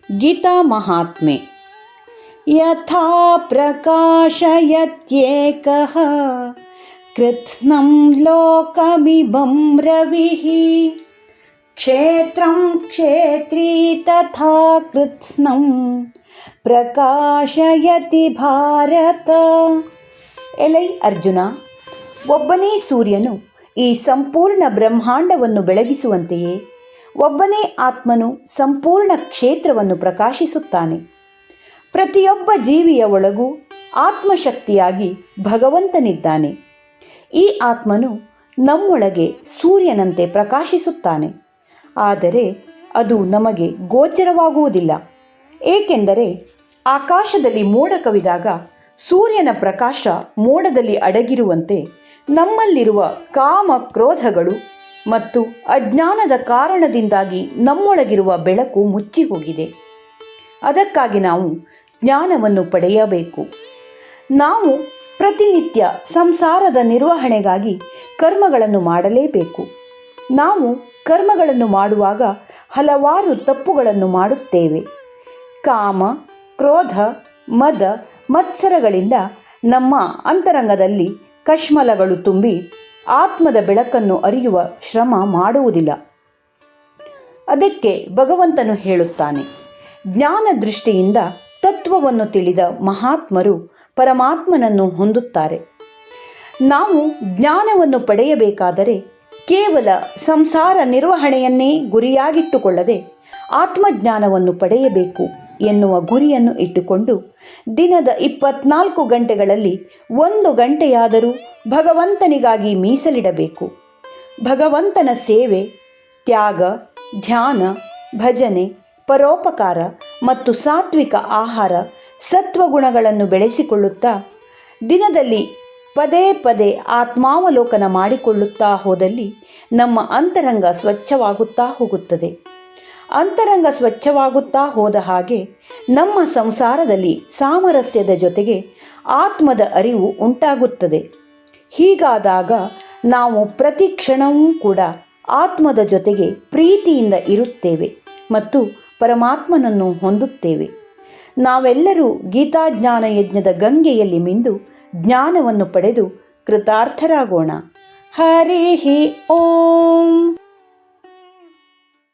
ಗೀತಾ ಮಹಾತ್ಮೆ. ಯಥಾ ಪ್ರಕಾಶಯತ್ಯೇಕಃ ಕೃತ್ಸ್ನಂ ಲೋಕಮಿಮಂ ರವಿಃ ಕ್ಷೇತ್ರಂ ಕ್ಷೇತ್ರೀ ತಥಾ ಕೃತ್ಸ್ನಂ ಪ್ರಕಾಶಯತಿ ಭಾರತ. ಎಲೈ ಅರ್ಜುನ, ಒಬ್ಬನೇ ಸೂರ್ಯನು ಈ ಸಂಪೂರ್ಣ ಬ್ರಹ್ಮಾಂಡವನ್ನು ಬೆಳಗಿಸುವಂತೆಯೇ ಒಬ್ಬನೇ ಆತ್ಮನು ಸಂಪೂರ್ಣ ಕ್ಷೇತ್ರವನ್ನು ಪ್ರಕಾಶಿಸುತ್ತಾನೆ. ಪ್ರತಿಯೊಬ್ಬ ಜೀವಿಯ ಒಳಗೂ ಆತ್ಮಶಕ್ತಿಯಾಗಿ ಭಗವಂತನಿದ್ದಾನೆ. ಈ ಆತ್ಮನು ನಮ್ಮೊಳಗೆ ಸೂರ್ಯನಂತೆ ಪ್ರಕಾಶಿಸುತ್ತಾನೆ. ಆದರೆ ಅದು ನಮಗೆ ಗೋಚರವಾಗುವುದಿಲ್ಲ. ಏಕೆಂದರೆ ಆಕಾಶದಲ್ಲಿ ಮೋಡ ಕವಿದಾಗ ಸೂರ್ಯನ ಪ್ರಕಾಶ ಮೋಡದಲ್ಲಿ ಅಡಗಿರುವಂತೆ ನಮ್ಮಲ್ಲಿರುವ ಕಾಮ ಕ್ರೋಧಗಳು ಮತ್ತು ಅಜ್ಞಾನದ ಕಾರಣದಿಂದಾಗಿ ನಮ್ಮೊಳಗಿರುವ ಬೆಳಕು ಮುಚ್ಚಿ ಹೋಗಿದೆ. ಅದಕ್ಕಾಗಿ ನಾವು ಜ್ಞಾನವನ್ನು ಪಡೆಯಬೇಕು. ನಾವು ಪ್ರತಿನಿತ್ಯ ಸಂಸಾರದ ನಿರ್ವಹಣೆಗಾಗಿ ಕರ್ಮಗಳನ್ನು ಮಾಡಲೇಬೇಕು. ನಾವು ಕರ್ಮಗಳನ್ನು ಮಾಡುವಾಗ ಹಲವಾರು ತಪ್ಪುಗಳನ್ನು ಮಾಡುತ್ತೇವೆ. ಕಾಮ, ಕ್ರೋಧ, ಮದ, ಮತ್ಸರಗಳಿಂದ ನಮ್ಮ ಅಂತರಂಗದಲ್ಲಿ ಕಶ್ಮಲಗಳು ತುಂಬಿ ಆತ್ಮದ ಬೆಳಕನ್ನು ಅರಿಯುವ ಶ್ರಮ ಮಾಡುವುದಿಲ್ಲ. ಅದಕ್ಕೆ ಭಗವಂತನು ಹೇಳುತ್ತಾನೆ, ಜ್ಞಾನ ದೃಷ್ಟಿಯಿಂದ ತತ್ವವನ್ನು ತಿಳಿದ ಮಹಾತ್ಮರು ಪರಮಾತ್ಮನನ್ನು ಹೊಂದುತ್ತಾರೆ. ನಾವು ಜ್ಞಾನವನ್ನು ಪಡೆಯಬೇಕಾದರೆ ಕೇವಲ ಸಂಸಾರ ನಿರ್ವಹಣೆಯನ್ನೇ ಗುರಿಯಾಗಿಟ್ಟುಕೊಳ್ಳದೆ ಆತ್ಮಜ್ಞಾನವನ್ನು ಪಡೆಯಬೇಕು ಎನ್ನುವ ಗುರಿಯನ್ನು ಇಟ್ಟುಕೊಂಡು ದಿನದ 24 ಗಂಟೆಗಳಲ್ಲಿ 1 ಗಂಟೆಯಾದರೂ ಭಗವಂತನಿಗಾಗಿ ಮೀಸಲಿಡಬೇಕು. ಭಗವಂತನ ಸೇವೆ, ತ್ಯಾಗ, ಧ್ಯಾನ, ಭಜನೆ, ಪರೋಪಕಾರ ಮತ್ತು ಸಾತ್ವಿಕ ಆಹಾರ, ಸತ್ವಗುಣಗಳನ್ನು ಬೆಳೆಸಿಕೊಳ್ಳುತ್ತಾ ದಿನದಲ್ಲಿ ಪದೇ ಪದೇ ಆತ್ಮಾವಲೋಕನ ಮಾಡಿಕೊಳ್ಳುತ್ತಾ ಹೋದಲ್ಲಿ ನಮ್ಮ ಅಂತರಂಗ ಸ್ವಚ್ಛವಾಗುತ್ತಾ ಹೋಗುತ್ತದೆ. ಅಂತರಂಗ ಸ್ವಚ್ಛವಾಗುತ್ತಾ ಹೋದ ಹಾಗೆ ನಮ್ಮ ಸಂಸಾರದಲ್ಲಿ ಸಾಮರಸ್ಯದ ಜೊತೆಗೆ ಆತ್ಮದ ಅರಿವು ಉಂಟಾಗುತ್ತದೆ. ಹೀಗಾದಾಗ ನಾವು ಪ್ರತಿ ಕ್ಷಣವೂ ಕೂಡ ಆತ್ಮದ ಜೊತೆಗೆ ಪ್ರೀತಿಯಿಂದ ಇರುತ್ತೇವೆ ಮತ್ತು ಪರಮಾತ್ಮನನ್ನು ಹೊಂದುತ್ತೇವೆ. ನಾವೆಲ್ಲರೂ ಗೀತಾಜ್ಞಾನ ಯಜ್ಞದ ಗಂಗೆಯಲ್ಲಿ ಮಿಂದು ಜ್ಞಾನವನ್ನು ಪಡೆದು ಕೃತಾರ್ಥರಾಗೋಣ. ಹರಿ ಓಂ.